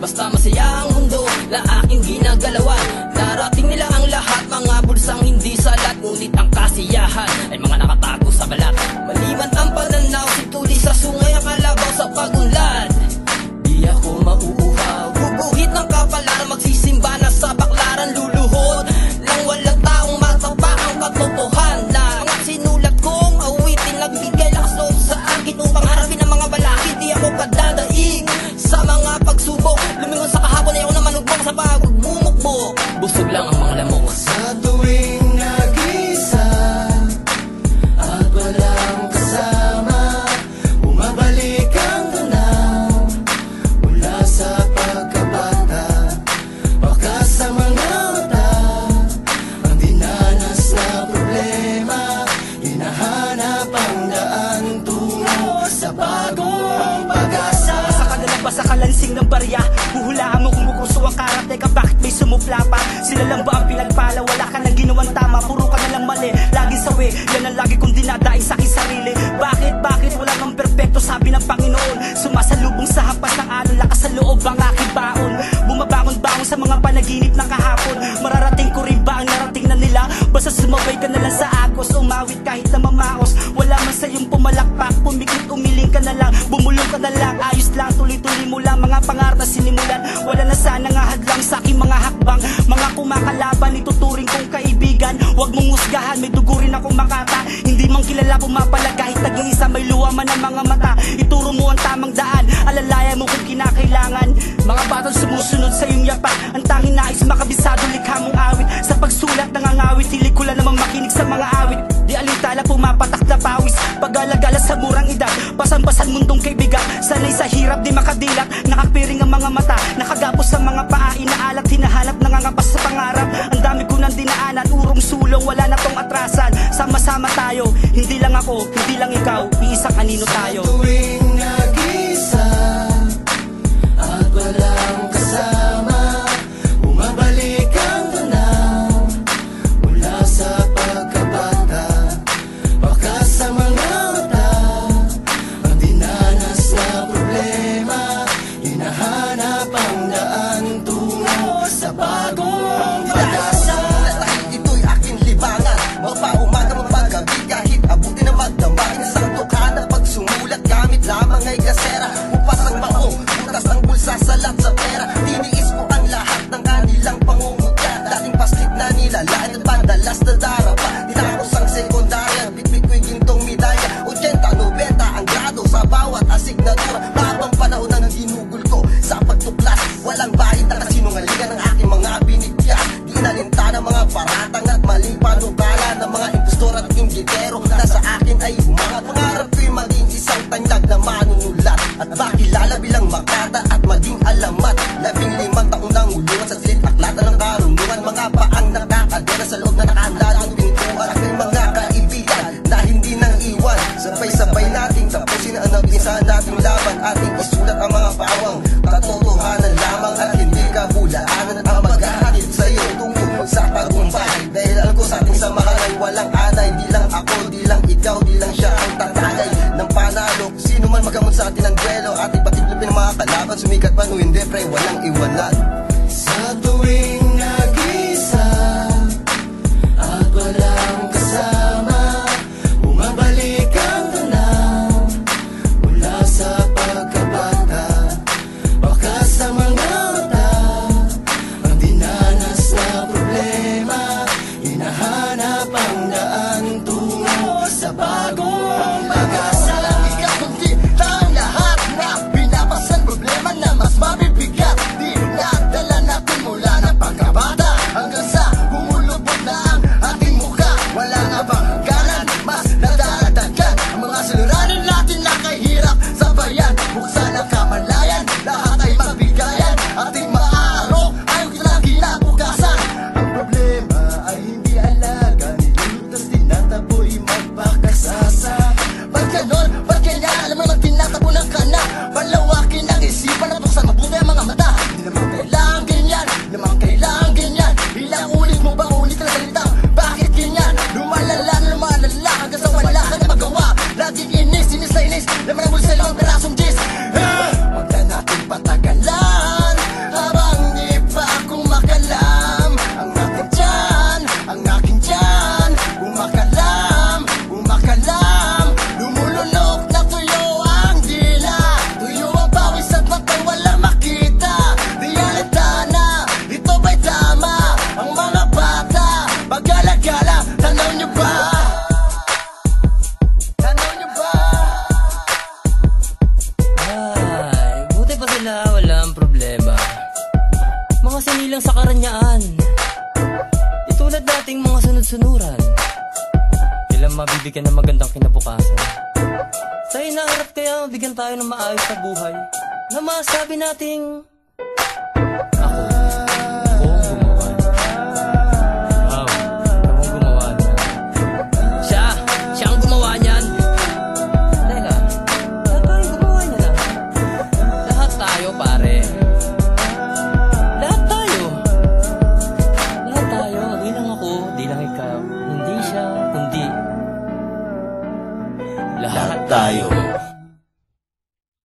Basta masaya ang mundo na aking ginagalawan. Narating nila ang lahat, mga bulsang hindi salat. Ngunit ang kasiyahan ay mga nakatago sa balat. Maliban ang pananaw, situli sa sungay ang kalabaw sa pagunlad. Di ako mauuhaw, guguhit ng kapalaran, magsisimba na sa baklaran. Luluhod nang walang taong matapa ang katotohanan. Mga sinulat kong awitin, nagbigay lakas loob sa akin upang harapin ang mga balakid. Di ako kadadaig sa mga pagsubok, lumingon sa kahapon, ayaw na manugbok sa pagbumukbok. Busog lang ang mga lamok. Sa tuwing nag-isa at walang kasama, bumabalik ang tanaw mula sa pagkabata. Baka sa mga mata ang dinanas na problema, hinahanap ang daan tungo sa bagong pag-asa. Sa kanila sa kalansing ng barya, huhulaan mo kung bukuso ang karat. Teka, bakit may sumupla pa? Sila lang ba ang pinagpala? Wala ka nang ginawang tama, puro ka na lang mali. Laging sawi, yan ang lagi kong dinadaing sa aking sarili. Bakit wala kang perpekto, sabi ng Panginoon. Sumasalubong sa hampas ng alon, lakas sa loob ang aking baon. Bumabangon-bangon sa mga panaginip ng kahapon. Mararating ko rin ba ang narating na nila? Basta sumabay ka na lang sa agos, umawit kahit na mamaos. Wala man sa iyong pumalakpak, pumikit, umiling ka na lang, bumulong ka na lang. Ayos lang, tuloy-tuloy mo lang mga pangarap na sinimulan. Wala na sana nga hadlang sa aking mga hakbang. Mga kumakalaban, ituturing kong kaibigan. Huwag mong husgahan, may dugo rin akong makata. Hindi mang kilala pumapalag kahit nag-iisa, may luha man ang mga mata. Ituro mo ang tamang daan, alalayan mo kung kinakailangan. Mga batang sumusunod sa iyong yapak, ang tanging nais makabisado, likha mong awit. Sa pagsulat nangangawit, hilig ko lang namang makinig sa mga awit. Di alintala pumapatak na pawis, pag-alagala sa murang edad. Pasan-pasan mundong kaibigan, sanay sa hirap di makadilak. Nakapiring ang mga mata, nakagapos sa mga paa, inaalat, hinahanap, nangangapas sa pangarap. Ang dami ko nang dinaanan, urong sulong, wala na tong atrasan. Sama-sama tayo, hindi lang ako, hindi lang ikaw, iisang anino tayo. Sa tuwing nag-isa at walang kasama, bumabalik ang tanaw mula sa pagkabata. Baka sa mga mata ang dinanas na problema, hinahanap ang daan tungo sa bagong pag-asa. Ito'y aking libangan, mapaumaga mapagabi, kahit abutin na magdamagin. Isang tukana pag sumulat, gamit lamang ay gasera. Upas ang maong, butas ang bulsa, salat sa pera. Tiniis mo ang lahat ng kanilang pangungutya. Dating paslit na nilalaan at padalas na darapa. Tinapos ang sekundarya, bitbit ko'y gintong medalya. 80-90 ang grado sa bawat asignatura. Habang panahon ang ginugol ko sa pagtuklas, walang bahid na kasinungalingan ng aking mga binigya. Di inalinta ng mga paratang at maling panukala ng mga impostor at inggitero na sa akin ay humangat. Pangarap ko'y maging isang tanyag na manunulat at makilala bilang Makata at maging alamat. 15 taong nang ulungan sa silid aklatan ng karunungan. Mga paang nakakadera sa loob na nakahandaan pinituan. Aking mga kaibigan na hindi nang iwan, sabay-sabay nating tapusin ang nabinsahan nating laban. Ating isulat ang mga pawang katotohanan lamang at hindi kabulaanan ang maghahatid sa'yo tungo sa tagumpay. Dahil alam ko sa ating samahan ay walang anay. Di lang ako, di lang ikaw, di lang siya ang tatagay ng panalo. Sino man magamot sa atin ang duelo, ating patiklopin ang mga kalaban. Sumikat man o hindi, pre, walang iwanan. Sa tuwing nag-isa at walang kasama, bumabalik ang tanaw mula sa pagkabata. Baka sa mga mata ang dinanas na problema, hinahanap ang daan tungo sa bagong pag-asa. Ikaw kundi ang lahat na binabasan problema na mas mabibigat. Di nadala natin mula walang problema. Mga sinilang sa karanyaan, itulad nating mga sunod-sunuran. Kailan mabibigyan ng magandang kinabukasan. Sa inaharap kaya mabigyan tayo ng maayos na buhay, na masabi nating ako ang gumawa niya. Wow, ako ang gumawa niya. Siya ang gumawa niyan. Teka, lahat tayo gumawa niya lang. Lahat tayo, pare. Lahat tayo. Lahat tayo. Di lang ako, di lang ikaw. Hindi siya, kundi lahat Tayo